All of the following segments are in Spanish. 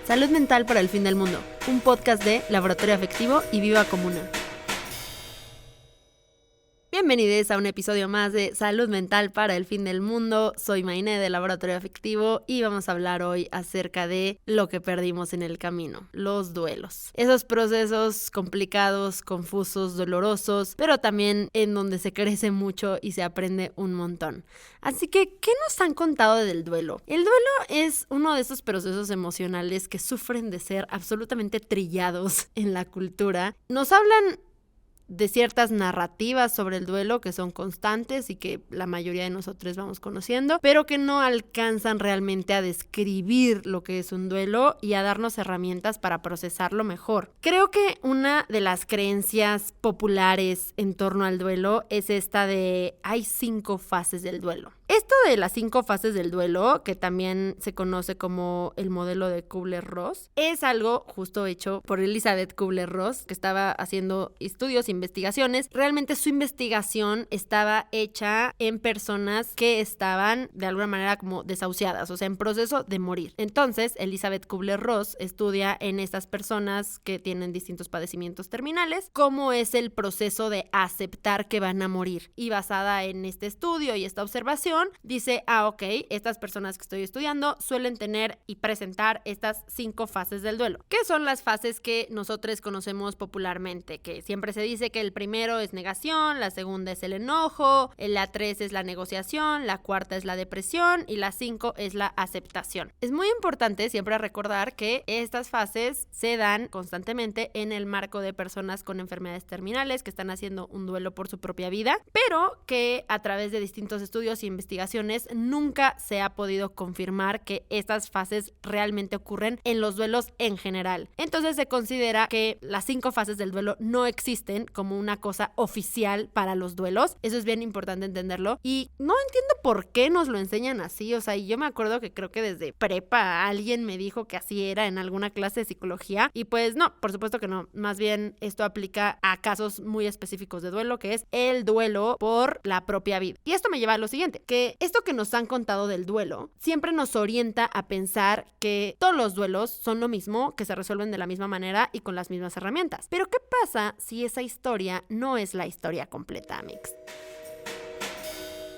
Salud Mental para el Fin del Mundo, un podcast de Laboratorio Afectivo y Viva Comuna. Bienvenidos a un episodio más de Salud Mental para el Fin del Mundo. Soy Mayne de Laboratorio Afectivo y vamos a hablar hoy acerca de lo que perdimos en el camino, los duelos. Esos procesos complicados, confusos, dolorosos, pero también en donde se crece mucho y se aprende un montón. Así que, ¿qué nos han contado del duelo? El duelo es uno de esos procesos emocionales que sufren de ser absolutamente trillados en la cultura. Nos hablan de ciertas narrativas sobre el duelo que son constantes y que la mayoría de nosotros vamos conociendo, pero que no alcanzan realmente a describir lo que es un duelo y a darnos herramientas para procesarlo mejor. Creo que una de las creencias populares en torno al duelo es esta de hay 5 fases del duelo. Esto de las 5 fases del duelo, que también se conoce como el modelo de Kubler-Ross, es algo justo hecho por Elizabeth Kubler-Ross, que estaba haciendo estudios e investigaciones. Realmente su investigación estaba hecha en personas que estaban de alguna manera como desahuciadas, o sea, en proceso de morir. Entonces, Elizabeth Kubler-Ross estudia en estas personas que tienen distintos padecimientos terminales cómo es el proceso de aceptar que van a morir. Y basada en este estudio y esta observación, dice, ok, estas personas que estoy estudiando suelen tener y presentar estas 5 fases del duelo. ¿Qué son las fases que nosotros conocemos popularmente? Que siempre se dice que el primero es negación, la segunda es el enojo, la 3 es la negociación, la 4 es la depresión y la 5 es la aceptación. Es muy importante siempre recordar que estas fases se dan constantemente en el marco de personas con enfermedades terminales que están haciendo un duelo por su propia vida, pero que a través de distintos estudios y investigaciones nunca se ha podido confirmar que estas fases realmente ocurren en los duelos en general. Entonces se considera que las 5 fases del duelo no existen como una cosa oficial para los duelos. Eso es bien importante entenderlo y no entiendo por qué nos lo enseñan así. O sea, yo me acuerdo que creo que desde prepa alguien me dijo que así era en alguna clase de psicología y pues no, por supuesto que no. Más bien esto aplica a casos muy específicos de duelo, que es el duelo por la propia vida. Y esto me lleva a lo siguiente, que esto que nos han contado del duelo siempre nos orienta a pensar que todos los duelos son lo mismo, que se resuelven de la misma manera y con las mismas herramientas. Pero ¿qué pasa si esa historia no es la historia completa, amigos?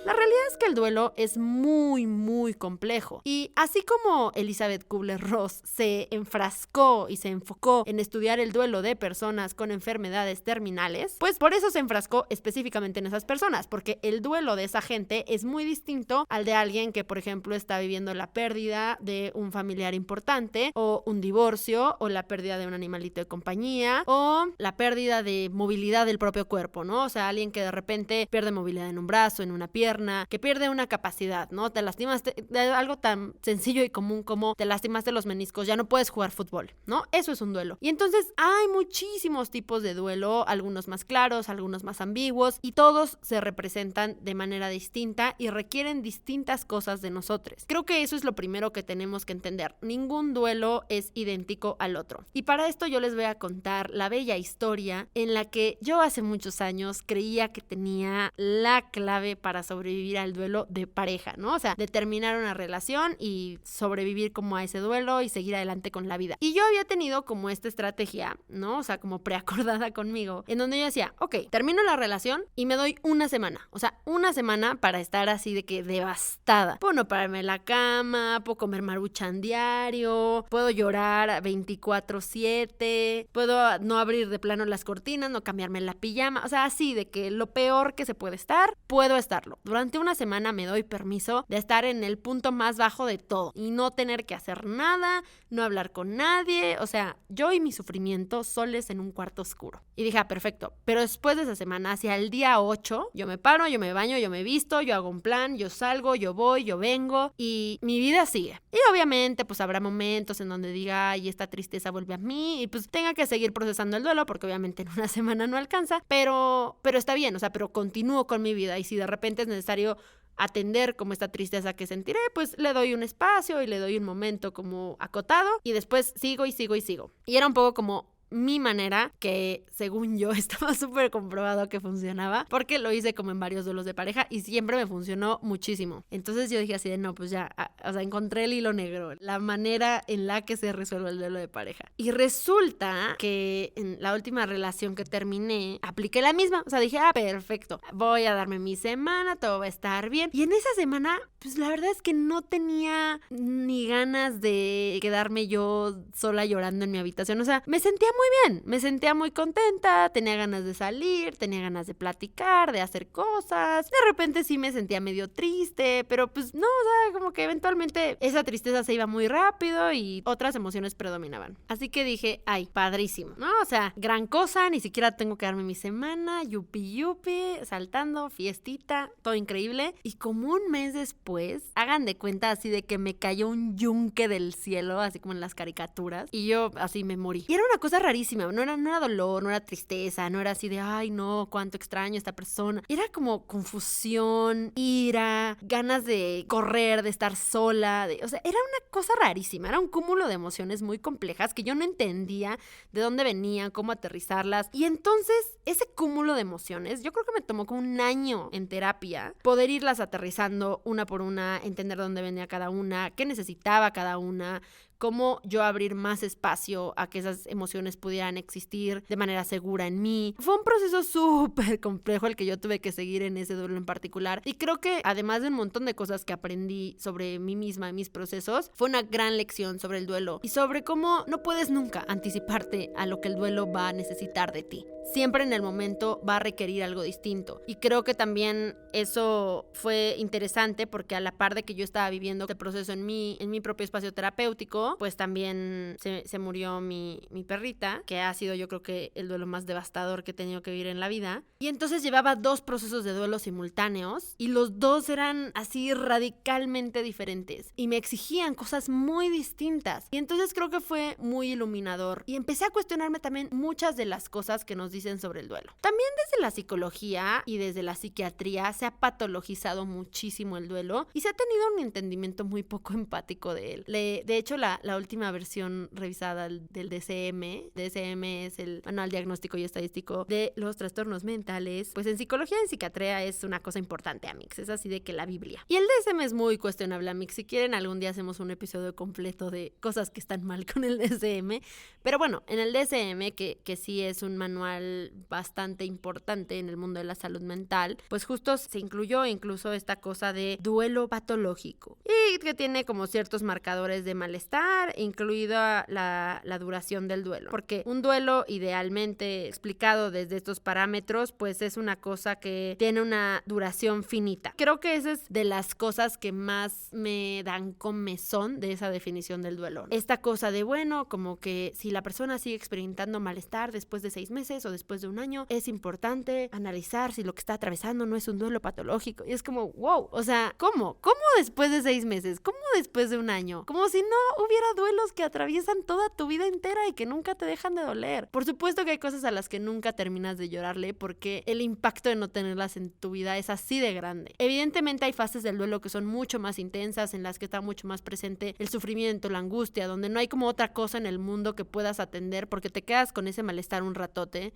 La realidad es que el duelo es muy complejo y así como Elizabeth Kubler-Ross se enfrascó y se enfocó en estudiar el duelo de personas con enfermedades terminales, pues por eso se enfrascó específicamente en esas personas, porque el duelo de esa gente es muy distinto al de alguien que, por ejemplo, está viviendo la pérdida de un familiar importante o un divorcio o la pérdida de un animalito de compañía o la pérdida de movilidad del propio cuerpo, ¿no? O sea, alguien que de repente pierde movilidad en un brazo, en una pierna, que pierde una capacidad, ¿no? Te lastimaste de algo tan sencillo y común como te lastimaste los meniscos, ya no puedes jugar fútbol, ¿no? Eso es un duelo. Y entonces hay muchísimos tipos de duelo, algunos más claros, algunos más ambiguos, y todos se representan de manera distinta y requieren distintas cosas de nosotros. Creo que eso es lo primero que tenemos que entender. Ningún duelo es idéntico al otro. Y para esto yo les voy a contar la bella historia en la que yo hace muchos años creía que tenía la clave para sobrevivir al duelo de pareja, ¿no? O sea, de terminar una relación y sobrevivir como a ese duelo y seguir adelante con la vida. Y yo había tenido como esta estrategia, ¿no? O sea, como preacordada conmigo, en donde yo decía, ok, termino la relación y me doy una semana. O sea, una semana para estar así de que devastada. Puedo no pararme en la cama, puedo comer Maruchan diario, puedo llorar 24/7, puedo no abrir de plano las cortinas, no cambiarme la pijama. O sea, así de que lo peor que se puede estar, puedo estarlo. Durante una semana me doy permiso de estar en el punto más bajo de todo y no tener que hacer nada, no hablar con nadie, o sea, yo y mi sufrimiento soles en un cuarto oscuro. Y dije, perfecto, pero después de esa semana, hacia el día 8, yo me paro, yo me baño, yo me visto, yo hago un plan, yo salgo, yo voy, yo vengo y mi vida sigue. Y obviamente, pues habrá momentos en donde diga, ay, esta tristeza vuelve a mí y pues tenga que seguir procesando el duelo porque obviamente en una semana no alcanza, pero está bien, o sea, pero continúo con mi vida y si de repente es necesario atender como esta tristeza que sentiré, pues le doy un espacio y le doy un momento como acotado y después sigo y sigo y sigo. Y era un poco como mi manera, que según yo estaba súper comprobado que funcionaba, porque lo hice como en varios duelos de pareja y siempre me funcionó muchísimo. Entonces yo dije así de no, pues ya, o sea, encontré el hilo negro, la manera en la que se resuelve el duelo de pareja. Y resulta que en la última relación que terminé, apliqué la misma. O sea, dije, perfecto, voy a darme mi semana, todo va a estar bien. Y en esa semana, pues la verdad es que no tenía ni ganas de quedarme yo sola llorando en mi habitación. O sea, me sentía muy bien, me sentía muy contenta, tenía ganas de salir, tenía ganas de platicar, de hacer cosas. De repente sí me sentía medio triste, pero pues no, o sea, como que eventualmente esa tristeza se iba muy rápido y otras emociones predominaban. Así que dije, ay, padrísimo, ¿no? O sea, gran cosa, ni siquiera tengo que darme mi semana, yupi, saltando, fiestita, todo increíble. Y como un mes después, hagan de cuenta así de que me cayó un yunque del cielo, así como en las caricaturas, y yo así me morí. Y era una cosa rarísima, no era dolor, no era tristeza, no era así de, ay, no, cuánto extraño a esta persona. Era como confusión, ira, ganas de correr, de estar sola, o sea, era una cosa rarísima, era un cúmulo de emociones muy complejas que yo no entendía de dónde venían, cómo aterrizarlas. Y entonces, ese cúmulo de emociones, yo creo que me tomó como un año en terapia poder irlas aterrizando una por una, entender dónde venía cada una, qué necesitaba cada una, cómo yo abrir más espacio a que esas emociones pudieran existir de manera segura en mí. Fue un proceso súper complejo el que yo tuve que seguir en ese duelo en particular, y creo que además de un montón de cosas que aprendí sobre mí misma y mis procesos, fue una gran lección sobre el duelo y sobre cómo no puedes nunca anticiparte a lo que el duelo va a necesitar de ti. Siempre en el momento va a requerir algo distinto, y creo que también eso fue interesante porque a la par de que yo estaba viviendo este proceso en mi propio espacio terapéutico, pues también se murió mi perrita, que ha sido yo creo que el duelo más devastador que he tenido que vivir en la vida. Y entonces llevaba 2 procesos de duelo simultáneos y los 2 eran así radicalmente diferentes y me exigían cosas muy distintas. Y entonces creo que fue muy iluminador y empecé a cuestionarme también muchas de las cosas que nos dicen sobre el duelo. También desde la psicología y desde la psiquiatría se ha patologizado muchísimo el duelo y se ha tenido un entendimiento muy poco empático de él. De hecho, la última versión revisada del DSM es el Manual Diagnóstico y Estadístico de los Trastornos Mentales, pues en psicología y en psiquiatría es una cosa importante, amix, es así de que la Biblia. Y el DSM es muy cuestionable, amix. Si quieren, algún día hacemos un episodio completo de cosas que están mal con el DSM, pero bueno, en el DSM, que sí es un manual bastante importante en el mundo de la salud mental, pues justo se incluyó incluso esta cosa de duelo patológico y que tiene como ciertos marcadores de malestar, incluida la duración del duelo, porque un duelo idealmente explicado desde estos parámetros pues es una cosa que tiene una duración finita. Creo que esa es de las cosas que más me dan comezón de esa definición del duelo. Esta cosa de, bueno, como que si la persona sigue experimentando malestar después de 6 meses o después de un año, es importante analizar si lo que está atravesando no es un duelo patológico. Y es como, wow, o sea, ¿cómo? ¿Cómo después de 6 meses? ¿Cómo después de un año? Como si no hubiera duelos que atraviesan toda tu vida entera y que nunca te dejan de doler. Por supuesto que hay cosas a las que nunca terminas de llorarle porque el impacto de no tenerlas en tu vida es así de grande. Evidentemente hay fases del duelo que son mucho más intensas, en las que está mucho más presente el sufrimiento, la angustia, donde no hay como otra cosa en el mundo que puedas atender porque te quedas con ese malestar un ratote.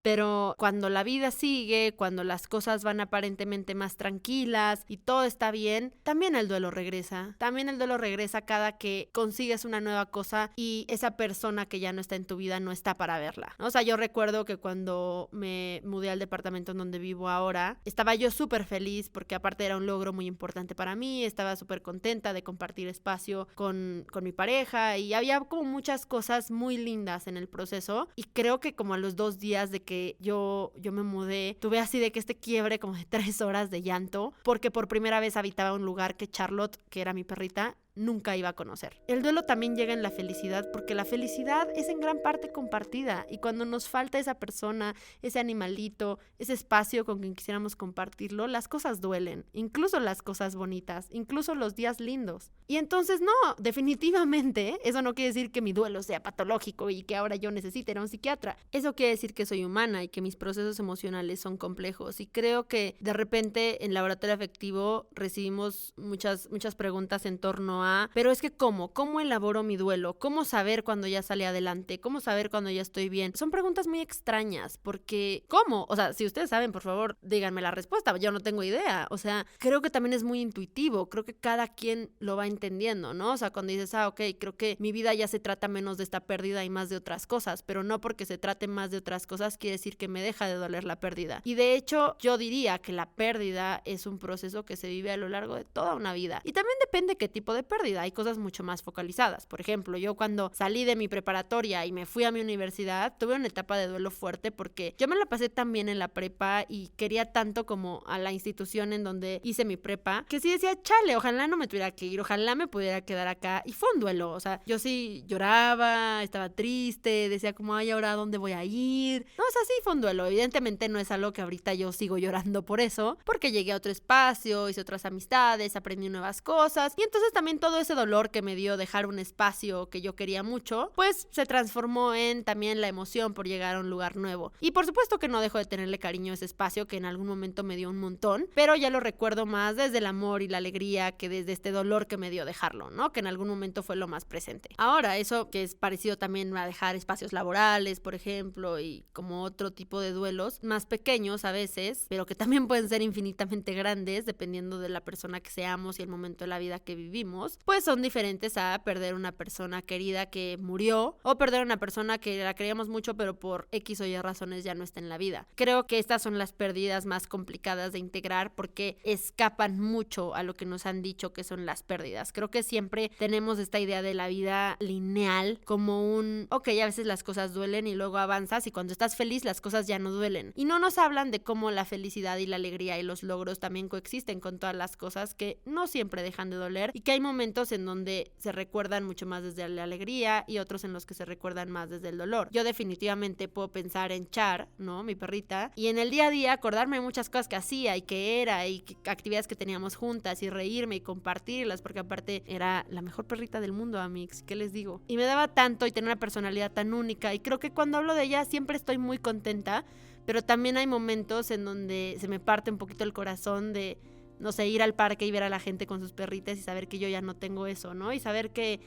Pero cuando la vida sigue, cuando las cosas van aparentemente más tranquilas y todo está bien, también el duelo regresa. También el duelo regresa cada que consigues una nueva cosa y esa persona que ya no está en tu vida no está para verla. O sea, yo recuerdo que cuando me mudé al departamento en donde vivo ahora, estaba yo súper feliz porque aparte era un logro muy importante para mí, estaba súper contenta de compartir espacio con mi pareja y había como muchas cosas muy lindas en el proceso, y creo que como a los 2 días de que yo me mudé, tuve así de que este quiebre como de 3 horas de llanto, porque por primera vez habitaba un lugar que Charlotte, que era mi perrita, nunca iba a conocer. El duelo también llega en la felicidad, porque la felicidad es en gran parte compartida, y cuando nos falta esa persona, ese animalito, ese espacio con quien quisiéramos compartirlo, las cosas duelen, incluso las cosas bonitas, incluso los días lindos. Y entonces no, definitivamente, eso no quiere decir que mi duelo sea patológico y que ahora yo necesite ir a un psiquiatra. Eso quiere decir que soy humana y que mis procesos emocionales son complejos, y creo que de repente en Laboratorio Afectivo recibimos muchas preguntas en torno torno a, pero es que ¿cómo elaboro mi duelo? ¿Cómo saber cuando ya salí adelante? ¿Cómo saber cuando ya estoy bien? Son preguntas muy extrañas porque ¿cómo? O sea, si ustedes saben, por favor, díganme la respuesta. Yo no tengo idea. O sea, creo que también es muy intuitivo. Creo que cada quien lo va entendiendo, ¿no? O sea, cuando dices, ok, creo que mi vida ya se trata menos de esta pérdida y más de otras cosas, pero no porque se trate más de otras cosas quiere decir que me deja de doler la pérdida. Y de hecho, yo diría que la pérdida es un proceso que se vive a lo largo de toda una vida. Y también depende qué tipo de pérdida. Hay cosas mucho más focalizadas. Por ejemplo, yo cuando salí de mi preparatoria y me fui a mi universidad, tuve una etapa de duelo fuerte porque yo me la pasé tan bien en la prepa y quería tanto como a la institución en donde hice mi prepa, que sí decía, chale, ojalá no me tuviera que ir, ojalá me pudiera quedar acá. Y fue un duelo. O sea, yo sí lloraba, estaba triste, decía como, ay, ¿ahora a dónde voy a ir? No, o sea, sí fue un duelo. Evidentemente no es algo que ahorita yo sigo llorando por eso, porque llegué a otro espacio, hice otras amistades, aprendí nuevas cosas y entonces también todo ese dolor que me dio dejar un espacio que yo quería mucho, pues se transformó en también la emoción por llegar a un lugar nuevo. Y por supuesto que no dejo de tenerle cariño a ese espacio que en algún momento me dio un montón, pero ya lo recuerdo más desde el amor y la alegría que desde este dolor que me dio dejarlo, ¿no? Que en algún momento fue lo más presente. Ahora, eso que es parecido también a dejar espacios laborales, por ejemplo, y como otro tipo de duelos más pequeños a veces, pero que también pueden ser infinitamente grandes dependiendo de la persona que seamos y el momento de la vida que vivimos, pues son diferentes a perder una persona querida que murió o perder una persona que la queríamos mucho pero por X o Y razones ya no está en la vida. Creo que estas son las pérdidas más complicadas de integrar porque escapan mucho a lo que nos han dicho que son las pérdidas. Creo que siempre tenemos esta idea de la vida lineal como un, ok, a veces las cosas duelen y luego avanzas y cuando estás feliz las cosas ya no duelen. Y no nos hablan de cómo la felicidad y la alegría y los logros también coexisten con todas las cosas que no siempre dejan de doler y que hay momentos en donde se recuerdan mucho más desde la alegría y otros en los que se recuerdan más desde el dolor. Yo definitivamente puedo pensar en Char, ¿no? Mi perrita, y en el día a día acordarme de muchas cosas que hacía y que era y actividades que teníamos juntas y reírme y compartirlas porque aparte era la mejor perrita del mundo, amigos, ¿qué les digo? Y me daba tanto y tenía una personalidad tan única y creo que cuando hablo de ella siempre estoy muy contenta, pero también hay momentos en donde se me parte un poquito el corazón de, no sé, ir al parque y ver a la gente con sus perritas y saber que yo ya no tengo eso, ¿no? Y saber que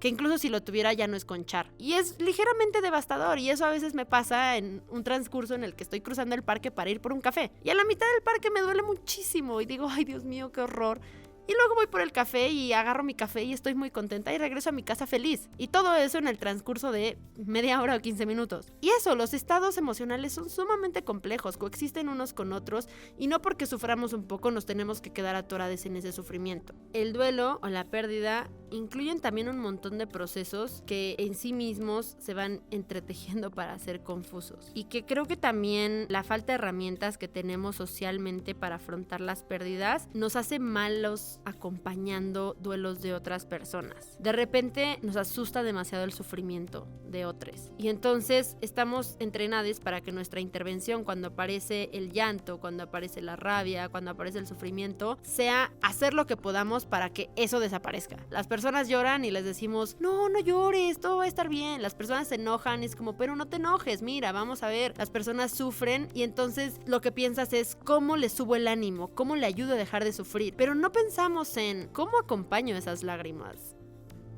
incluso si lo tuviera ya no es con Char. Y es ligeramente devastador y eso a veces me pasa en un transcurso en el que estoy cruzando el parque para ir por un café. Y a la mitad del parque me duele muchísimo y digo, ay Dios mío, qué horror. Y luego voy por el café y agarro mi café y estoy muy contenta y regreso a mi casa feliz. Y todo eso en el transcurso de media hora o 15 minutos. Y eso, los estados emocionales son sumamente complejos, coexisten unos con otros y no porque suframos un poco nos tenemos que quedar atorados en ese sufrimiento. El duelo o la pérdida incluyen también un montón de procesos que en sí mismos se van entretejiendo para ser confusos. Y que creo que también la falta de herramientas que tenemos socialmente para afrontar las pérdidas nos hace malos acompañando duelos de otras personas. De repente nos asusta demasiado el sufrimiento de otros y entonces estamos entrenados para que nuestra intervención cuando aparece el llanto, cuando aparece la rabia, cuando aparece el sufrimiento, sea hacer lo que podamos para que eso desaparezca. Las personas lloran y les decimos, no llores, todo va a estar bien. Las personas se enojan y es como, pero no te enojes, mira, vamos a ver. Las personas sufren y entonces lo que piensas es cómo le subo el ánimo, cómo le ayudo a dejar de sufrir, pero no pensamos en cómo acompaño esas lágrimas.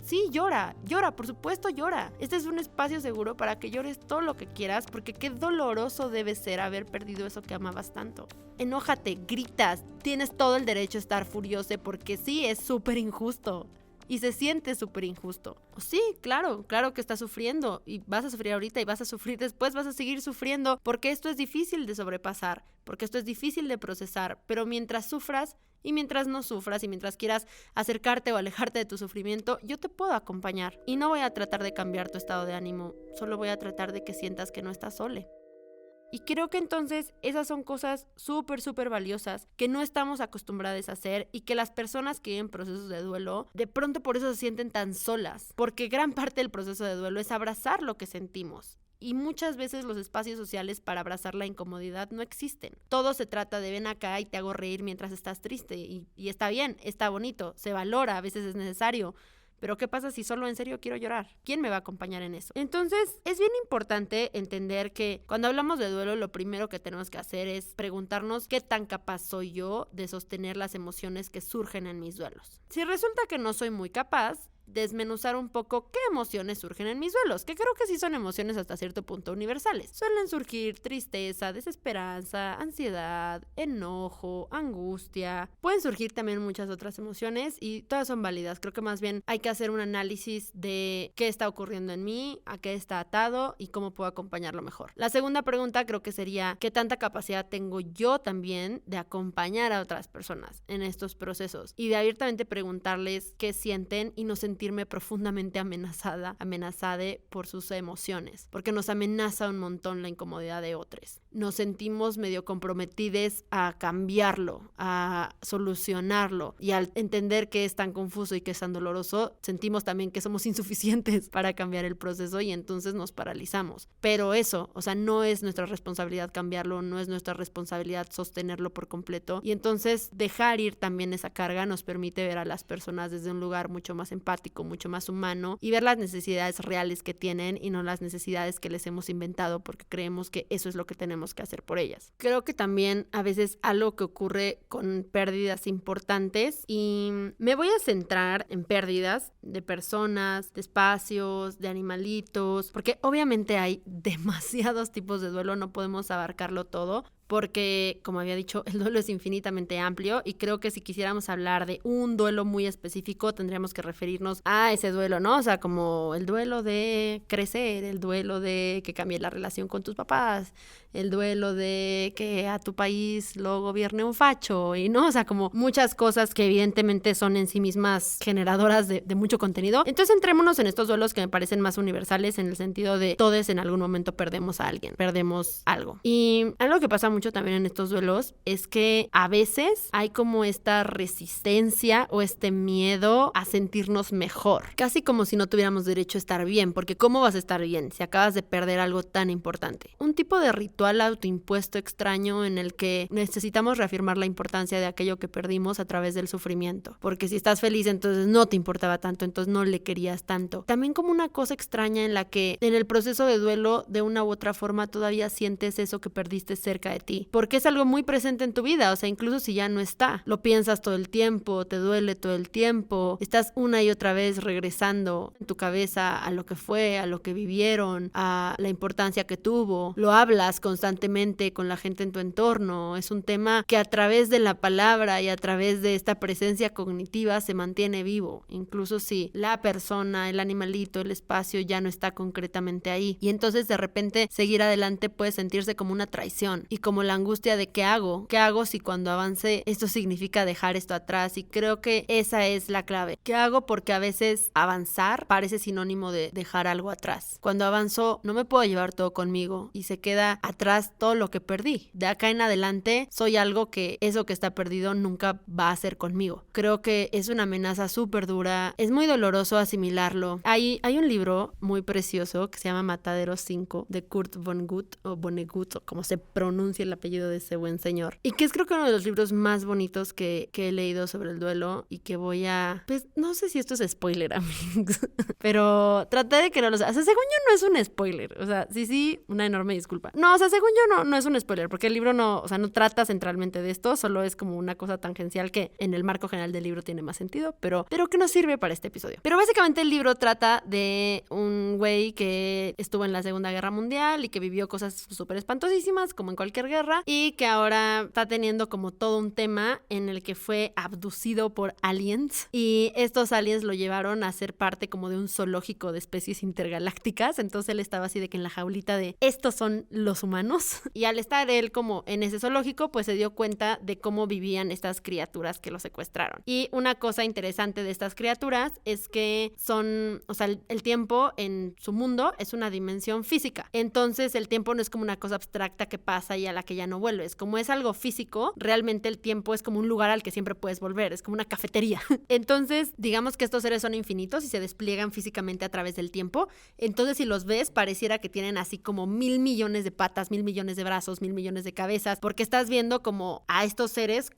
Sí, llora, por supuesto llora. Este es un espacio seguro para que llores todo lo que quieras porque qué doloroso debe ser haber perdido eso que amabas tanto. Enójate, gritas, tienes todo el derecho a estar furioso porque sí, es súper injusto. Y se siente súper injusto. Sí, claro que estás sufriendo y vas a sufrir ahorita y vas a sufrir después, vas a seguir sufriendo porque esto es difícil de sobrepasar, porque esto es difícil de procesar, pero mientras sufras y mientras no sufras y mientras quieras acercarte o alejarte de tu sufrimiento, yo te puedo acompañar y no voy a tratar de cambiar tu estado de ánimo, solo voy a tratar de que sientas que no estás sole. Y creo que entonces esas son cosas súper valiosas que no estamos acostumbrados a hacer y que las personas que viven procesos de duelo de pronto por eso se sienten tan solas, porque gran parte del proceso de duelo es abrazar lo que sentimos. Y muchas veces los espacios sociales para abrazar la incomodidad no existen. Todo se trata de ven acá y te hago reír mientras estás triste y está bien, está bonito, se valora, a veces es necesario. Pero ¿qué pasa si solo en serio quiero llorar? ¿Quién me va a acompañar en eso? Entonces, es bien importante entender que cuando hablamos de duelo, lo primero que tenemos que hacer es preguntarnos qué tan capaz soy yo de sostener las emociones que surgen en mis duelos. Si resulta que no soy muy capaz, desmenuzar un poco qué emociones surgen en mis duelos, que creo que sí son emociones hasta cierto punto universales. Suelen surgir tristeza, desesperanza, ansiedad, enojo, angustia. Pueden surgir también muchas otras emociones y todas son válidas. Creo que más bien hay que hacer un análisis de qué está ocurriendo en mí, a qué está atado y cómo puedo acompañarlo mejor. La segunda pregunta creo que sería qué tanta capacidad tengo yo también de acompañar a otras personas en estos procesos y de abiertamente preguntarles qué sienten y no sentirme profundamente amenazada por sus emociones, porque nos amenaza un montón la incomodidad de otros. Nos sentimos medio comprometidos a cambiarlo, a solucionarlo, y al entender que es tan confuso y que es tan doloroso, sentimos también que somos insuficientes para cambiar el proceso y entonces nos paralizamos. Pero eso, o sea, no es nuestra responsabilidad cambiarlo, no es nuestra responsabilidad sostenerlo por completo, y entonces dejar ir también esa carga nos permite ver a las personas desde un lugar mucho más empático, mucho más humano, y ver las necesidades reales que tienen y no las necesidades que les hemos inventado porque creemos que eso es lo que tenemos que hacer por ellas. Creo que también a veces algo que ocurre con pérdidas importantes, y me voy a centrar en pérdidas de personas, de espacios, de animalitos, porque obviamente hay demasiados tipos de duelo, no podemos abarcarlo todo, porque, como había dicho, el duelo es infinitamente amplio y creo que si quisiéramos hablar de un duelo muy específico tendríamos que referirnos a ese duelo, ¿no? O sea, como el duelo de crecer, el duelo de que cambie la relación con tus papás, el duelo de que a tu país lo gobierne un facho, y no, o sea, como muchas cosas que evidentemente son en sí mismas generadoras de mucho contenido. Entonces entrémonos en estos duelos que me parecen más universales, en el sentido de todos en algún momento perdemos a alguien, perdemos algo. Y algo que pasa mucho también en estos duelos es que a veces hay como esta resistencia o este miedo a sentirnos mejor, casi como si no tuviéramos derecho a estar bien, porque ¿cómo vas a estar bien si acabas de perder algo tan importante? Un tipo de ritual autoimpuesto extraño en el que necesitamos reafirmar la importancia de aquello que perdimos a través del sufrimiento, porque si estás feliz entonces no te importaba tanto, entonces no le querías tanto. También como una cosa extraña en la que en el proceso de duelo de una u otra forma todavía sientes eso que perdiste cerca de ti, porque es algo muy presente en tu vida, o sea, incluso si ya no está, lo piensas todo el tiempo, te duele todo el tiempo, estás una y otra vez regresando en tu cabeza a lo que fue, a lo que vivieron, a la importancia que tuvo, lo hablas constantemente con la gente en tu entorno, es un tema que a través de la palabra y a través de esta presencia cognitiva se mantiene vivo, incluso si la persona, el animalito, el espacio ya no está concretamente ahí, y entonces de repente seguir adelante puede sentirse como una traición y como la angustia de ¿qué hago? ¿Qué hago si cuando avance esto significa dejar esto atrás? Y creo que esa es la clave. ¿Qué hago? Porque a veces avanzar parece sinónimo de dejar algo atrás. Cuando avanzo no me puedo llevar todo conmigo y se queda atrás todo lo que perdí. De acá en adelante soy algo que eso que está perdido nunca va a ser conmigo. Creo que es una amenaza súper dura. Es muy doloroso asimilarlo. Hay un libro muy precioso que se llama Mataderos 5 de Kurt Vonnegut o Vonnegut, o como se pronuncia el apellido de ese buen señor, y que es creo que uno de los libros más bonitos que he leído sobre el duelo, y que voy a, pues no sé si esto es spoiler, amigos, pero traté de que no lo sea. O sea, según yo no es un spoiler, o sea, sí, una enorme disculpa. No, o sea, según yo no es un spoiler, porque el libro no, o sea, no trata centralmente de esto, solo es como una cosa tangencial que en el marco general del libro tiene más sentido, pero que nos sirve para este episodio. Pero básicamente el libro trata de un güey que estuvo en la Segunda Guerra Mundial y que vivió cosas súper espantosísimas, como en cualquier guerra, y que ahora está teniendo como todo un tema en el que fue abducido por aliens, y estos aliens lo llevaron a ser parte como de un zoológico de especies intergalácticas. Entonces él estaba así de que en la jaulita de estos son los humanos, y al estar él como en ese zoológico pues se dio cuenta de cómo vivían estas criaturas que lo secuestraron. Y una cosa interesante de estas criaturas es que son, o sea, el tiempo en su mundo es una dimensión física, entonces el tiempo no es como una cosa abstracta que pasa y a la que ya no vuelves. Como es algo físico, realmente el tiempo es como un lugar al que siempre puedes volver, es como una cafetería. Entonces, digamos que estos seres son infinitos y se despliegan físicamente a través del tiempo. Entonces, si los ves, pareciera que tienen así como 1,000 millones de patas, 1,000 millones de brazos, 1,000 millones de cabezas, porque estás viendo como a estos seres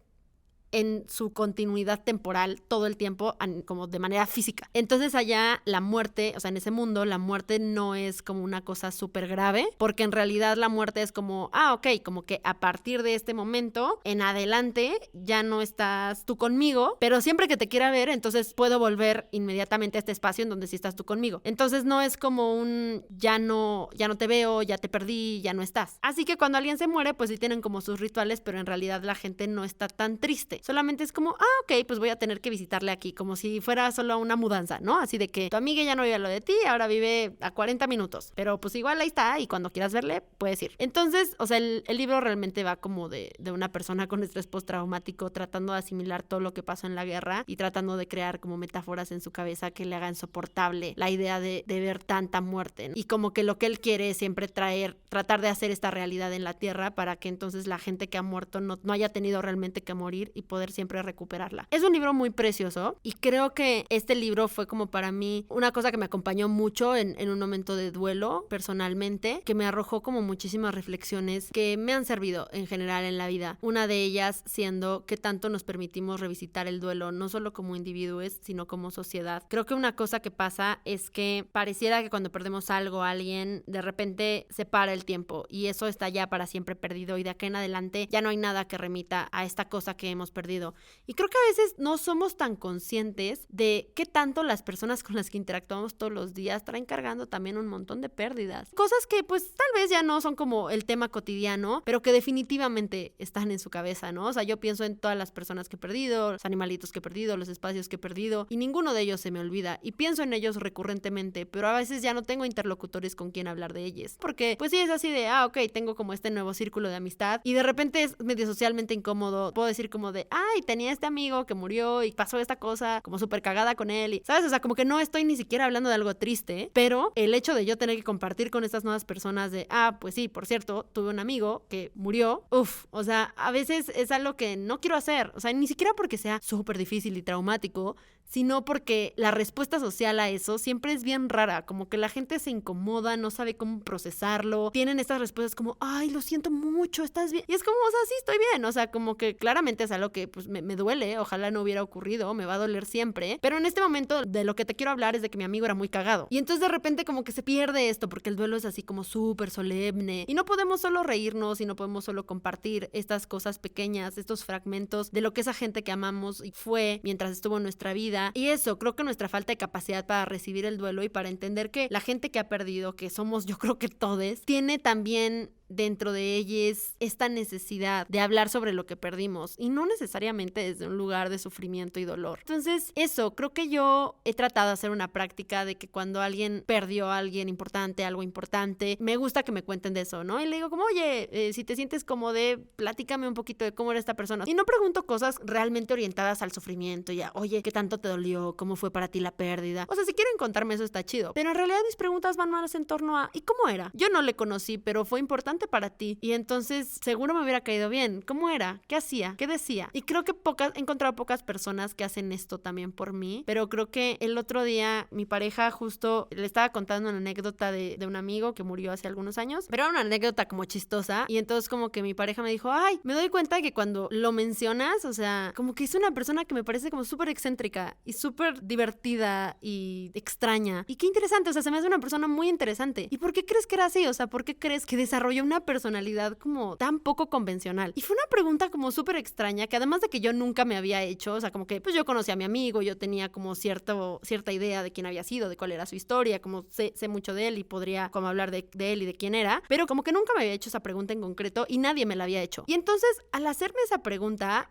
en su continuidad temporal todo el tiempo, como de manera física. Entonces allá la muerte, o sea, en ese mundo la muerte no es como una cosa súper grave, porque en realidad la muerte es como, ok, como que a partir de este momento en adelante ya no estás tú conmigo, pero siempre que te quiera ver, entonces puedo volver inmediatamente a este espacio en donde sí estás tú conmigo. Entonces no es como un ya no te veo, ya te perdí, ya no estás. Así que cuando alguien se muere, pues sí tienen como sus rituales, pero en realidad la gente no está tan triste. Solamente es como, ok, pues voy a tener que visitarle aquí, como si fuera solo una mudanza, ¿no? Así de que tu amiga ya no vive a lo de ti, ahora vive a 40 minutos, pero pues igual ahí está y cuando quieras verle, puedes ir. Entonces, o sea, el libro realmente va como de una persona con estrés postraumático tratando de asimilar todo lo que pasó en la guerra y tratando de crear como metáforas en su cabeza que le hagan soportable la idea de ver tanta muerte, ¿no? Y como que lo que él quiere es siempre tratar de hacer esta realidad en la Tierra para que entonces la gente que ha muerto no haya tenido realmente que morir y poder siempre recuperarla. Es un libro muy precioso y creo que este libro fue como para mí una cosa que me acompañó mucho en un momento de duelo personalmente, que me arrojó como muchísimas reflexiones que me han servido en general en la vida. Una de ellas siendo que tanto nos permitimos revisitar el duelo, no solo como individuos, sino como sociedad. Creo que una cosa que pasa es que pareciera que cuando perdemos algo a alguien, de repente se para el tiempo y eso está ya para siempre perdido y de aquí en adelante ya no hay nada que remita a esta cosa que hemos perdido. Y creo que a veces no somos tan conscientes de qué tanto las personas con las que interactuamos todos los días traen cargando también un montón de pérdidas. Cosas que pues tal vez ya no son como el tema cotidiano, pero que definitivamente están en su cabeza, ¿no? O sea, yo pienso en todas las personas que he perdido, los animalitos que he perdido, los espacios que he perdido y ninguno de ellos se me olvida y pienso en ellos recurrentemente, pero a veces ya no tengo interlocutores con quien hablar de ellos, porque pues sí es así de, ok, tengo como este nuevo círculo de amistad y de repente es medio socialmente incómodo, puedo decir como de, tenía este amigo que murió y pasó esta cosa como súper cagada con él y, ¿sabes? O sea, como que no estoy ni siquiera hablando de algo triste, pero el hecho de yo tener que compartir con estas nuevas personas de, pues sí, por cierto, tuve un amigo que murió, o sea, a veces es algo que no quiero hacer, o sea, ni siquiera porque sea súper difícil y traumático, sino porque la respuesta social a eso siempre es bien rara, como que la gente se incomoda, no sabe cómo procesarlo, tienen estas respuestas como, lo siento mucho, ¿estás bien? Y es como, o sea, sí, estoy bien, o sea, como que claramente es algo que pues me duele, ojalá no hubiera ocurrido, me va a doler siempre, pero en este momento de lo que te quiero hablar es de que mi amigo era muy cagado, y entonces de repente como que se pierde esto, porque el duelo es así como súper solemne, y no podemos solo reírnos, y no podemos solo compartir estas cosas pequeñas, estos fragmentos de lo que esa gente que amamos fue mientras estuvo en nuestra vida. Y eso, creo que nuestra falta de capacidad para recibir el duelo y para entender que la gente que ha perdido, que somos yo creo que todos, tiene también dentro de ellos esta necesidad de hablar sobre lo que perdimos y no necesariamente desde un lugar de sufrimiento y dolor. Entonces, eso, creo que yo he tratado de hacer una práctica de que cuando alguien perdió a alguien importante, algo importante, me gusta que me cuenten de eso, ¿no? Y le digo como, oye, si te sientes cómodo, platícame un poquito de cómo era esta persona. Y no pregunto cosas realmente orientadas al sufrimiento, ya, oye, ¿qué tanto te dolió? ¿Cómo fue para ti la pérdida? O sea, si quieren contarme eso está chido. Pero en realidad mis preguntas van más en torno a, ¿y cómo era? Yo no le conocí, pero fue importante para ti y entonces seguro me hubiera caído bien. ¿Cómo era? ¿Qué hacía? ¿Qué decía? Y creo que he encontrado pocas personas que hacen esto también por mí, pero creo que el otro día mi pareja justo le estaba contando una anécdota de un amigo que murió hace algunos años, pero era una anécdota como chistosa y entonces como que mi pareja me dijo, me doy cuenta que cuando lo mencionas, o sea, como que es una persona que me parece como súper excéntrica y súper divertida y extraña y qué interesante, o sea, se me hace una persona muy interesante. ¿Y por qué crees que era así? O sea, ¿por qué crees que desarrolló una personalidad como tan poco convencional? Y fue una pregunta como súper extraña que además de que yo nunca me había hecho, o sea, como que pues yo conocí a mi amigo, yo tenía como cierta idea de quién había sido, de cuál era su historia, como sé mucho de él y podría como hablar de él y de quién era, pero como que nunca me había hecho esa pregunta en concreto y nadie me la había hecho. Y entonces al hacerme esa pregunta,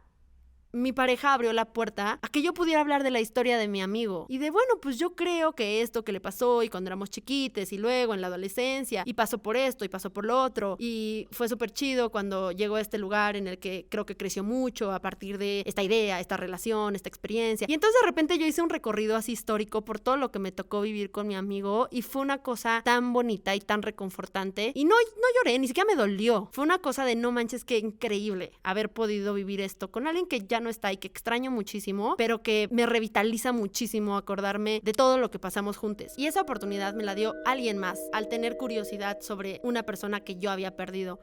mi pareja abrió la puerta a que yo pudiera hablar de la historia de mi amigo y de, bueno, pues yo creo que esto que le pasó y cuando éramos chiquites y luego en la adolescencia y pasó por esto y pasó por lo otro y fue súper chido cuando llegó a este lugar en el que creo que creció mucho a partir de esta idea, esta relación, esta experiencia. Y entonces de repente yo hice un recorrido así histórico por todo lo que me tocó vivir con mi amigo y fue una cosa tan bonita y tan reconfortante y no lloré, ni siquiera me dolió. Fue una cosa de no manches, qué increíble haber podido vivir esto con alguien que ya no está y que extraño muchísimo, pero que me revitaliza muchísimo acordarme de todo lo que pasamos juntos. Y esa oportunidad me la dio alguien más al tener curiosidad sobre una persona que yo había perdido.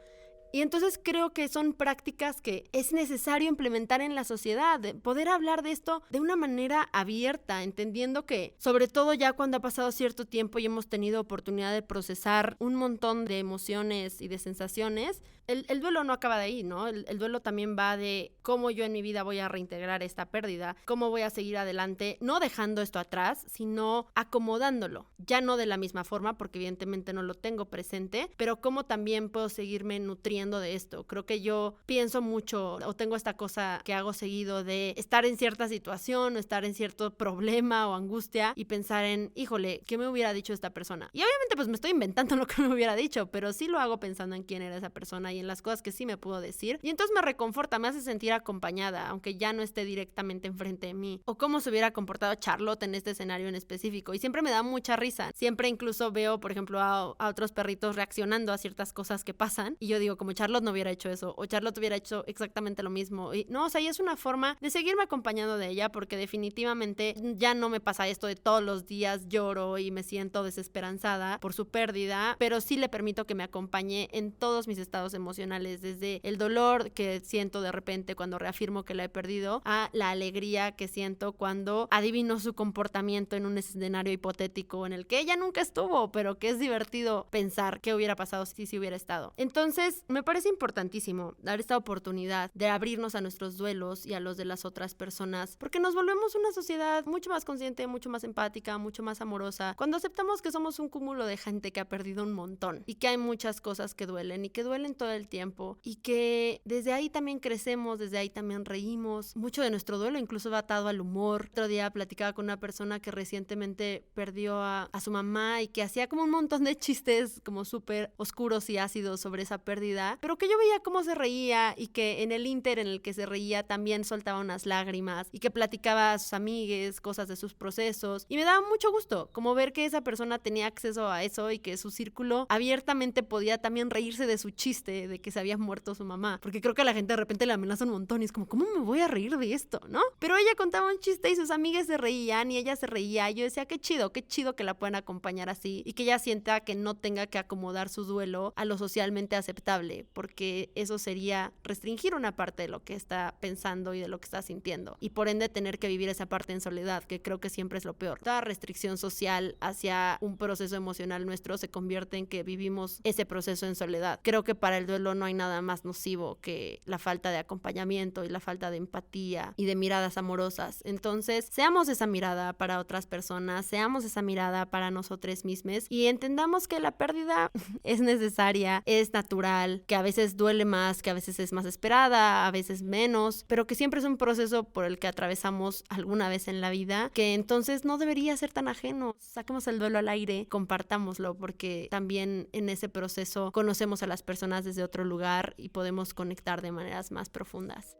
Y entonces creo que son prácticas que es necesario implementar en la sociedad, poder hablar de esto de una manera abierta, entendiendo que, sobre todo ya cuando ha pasado cierto tiempo y hemos tenido oportunidad de procesar un montón de emociones y de sensaciones, el duelo no acaba de ahí, ¿no? El duelo también va de cómo yo en mi vida voy a reintegrar esta pérdida, cómo voy a seguir adelante, no dejando esto atrás, sino acomodándolo, ya no de la misma forma, porque evidentemente no lo tengo presente, pero cómo también puedo seguirme nutriendo de esto. Creo que yo pienso mucho, o tengo esta cosa que hago seguido de estar en cierta situación, o estar en cierto problema o angustia y pensar en, híjole, ¿qué me hubiera dicho esta persona? Y obviamente pues me estoy inventando lo que me hubiera dicho, pero sí lo hago pensando en quién era esa persona y en las cosas que sí me pudo decir. Y entonces me reconforta, me hace sentir acompañada, aunque ya no esté directamente enfrente de mí. O cómo se hubiera comportado Charlotte en este escenario en específico. Y siempre me da mucha risa. Siempre incluso veo, por ejemplo, a otros perritos reaccionando a ciertas cosas que pasan. Y yo digo, como Charlotte no hubiera hecho eso, o Charlotte hubiera hecho exactamente lo mismo. Y no, o sea, y es una forma de seguirme acompañando de ella, porque definitivamente ya no me pasa esto de todos los días lloro y me siento desesperanzada por su pérdida, pero sí le permito que me acompañe en todos mis estados emocionales, desde el dolor que siento de repente cuando reafirmo que la he perdido, a la alegría que siento cuando adivino su comportamiento en un escenario hipotético en el que ella nunca estuvo, pero que es divertido pensar qué hubiera pasado si hubiera estado. Entonces, me parece importantísimo dar esta oportunidad de abrirnos a nuestros duelos y a los de las otras personas, porque nos volvemos una sociedad mucho más consciente, mucho más empática, mucho más amorosa, cuando aceptamos que somos un cúmulo de gente que ha perdido un montón y que hay muchas cosas que duelen y que duelen todo el tiempo y que desde ahí también crecemos, desde ahí también reímos. Mucho de nuestro duelo incluso va atado al humor. Otro día platicaba con una persona que recientemente perdió a su mamá y que hacía como un montón de chistes como súper oscuros y ácidos sobre esa pérdida, pero que yo veía cómo se reía y que en el ínter en el que se reía también soltaba unas lágrimas y que platicaba a sus amigues cosas de sus procesos y me daba mucho gusto como ver que esa persona tenía acceso a eso y que su círculo abiertamente podía también reírse de su chiste de que se había muerto su mamá, porque creo que a la gente de repente le amenaza un montón y es como, ¿cómo me voy a reír de esto? ¿No? Pero ella contaba un chiste y sus amigas se reían y ella se reía y yo decía, qué chido que la puedan acompañar así y que ella sienta que no tenga que acomodar su duelo a lo socialmente aceptable, porque eso sería restringir una parte de lo que está pensando y de lo que está sintiendo y por ende tener que vivir esa parte en soledad, que creo que siempre es lo peor. Toda restricción social hacia un proceso emocional nuestro se convierte en que vivimos ese proceso en soledad. Creo que para el duelo no hay nada más nocivo que la falta de acompañamiento y la falta de empatía y de miradas amorosas. Entonces, seamos esa mirada para otras personas, seamos esa mirada para nosotros mismos y entendamos que la pérdida es necesaria, es natural, que a veces duele más, que a veces es más esperada, a veces menos, pero que siempre es un proceso por el que atravesamos alguna vez en la vida, que entonces no debería ser tan ajeno. Saquemos el duelo al aire, compartámoslo, porque también en ese proceso conocemos a las personas desde otro lugar y podemos conectar de maneras más profundas.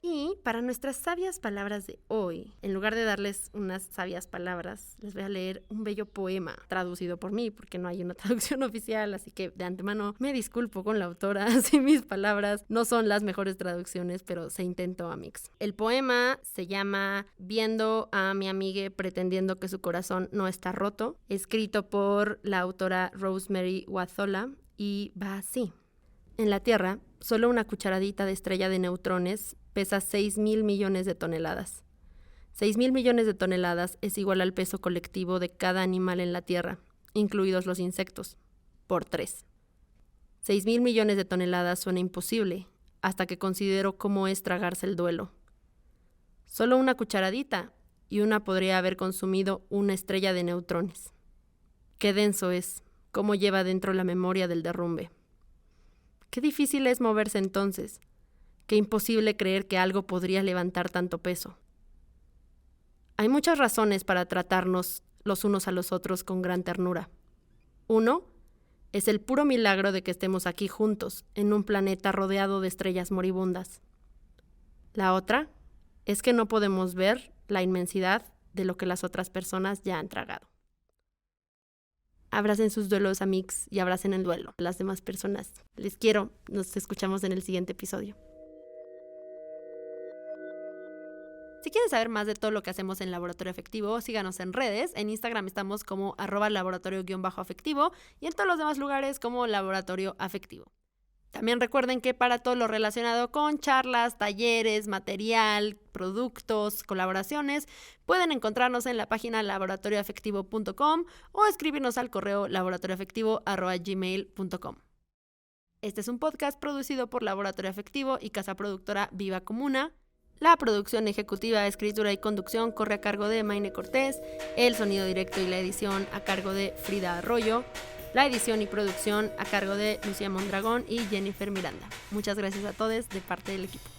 Y para nuestras sabias palabras de hoy, en lugar de darles unas sabias palabras, les voy a leer un bello poema traducido por mí, porque no hay una traducción oficial, así que de antemano me disculpo con la autora si mis palabras no son las mejores traducciones, pero se intentó, amigos. El poema se llama Viendo a mi amigue pretendiendo que su corazón no está roto, escrito por la autora Rosemary Wazola, y va así. En la Tierra, solo una cucharadita de estrella de neutrones pesa 6,000 millones de toneladas. 6,000 millones de toneladas es igual al peso colectivo de cada animal en la Tierra, incluidos los insectos, por 3. 6,000 millones de toneladas suena imposible, hasta que considero cómo es tragarse el duelo. Solo una cucharadita, y una podría haber consumido una estrella de neutrones. Qué denso es, cómo lleva dentro la memoria del derrumbe. Qué difícil es moverse entonces. Qué imposible creer que algo podría levantar tanto peso. Hay muchas razones para tratarnos los unos a los otros con gran ternura. Uno, es el puro milagro de que estemos aquí juntos, en un planeta rodeado de estrellas moribundas. La otra, es que no podemos ver la inmensidad de lo que las otras personas ya han tragado. Abracen sus duelos, amigos, y abracen el duelo a las demás personas. Les quiero. Nos escuchamos en el siguiente episodio. Si quieres saber más de todo lo que hacemos en Laboratorio Afectivo, síganos en redes. En Instagram estamos como @laboratorio_afectivo y en todos los demás lugares como Laboratorio Afectivo. También recuerden que para todo lo relacionado con charlas, talleres, material, productos, colaboraciones, pueden encontrarnos en la página laboratorioafectivo.com o escribirnos al correo laboratorioafectivo@gmail.com. Este es un podcast producido por Laboratorio Afectivo y casa productora Viva Comuna. La producción ejecutiva, escritura y conducción corre a cargo de Maine Cortés, el sonido directo y la edición a cargo de Frida Arroyo, la edición y producción a cargo de Lucía Mondragón y Jennifer Miranda. Muchas gracias a todos de parte del equipo.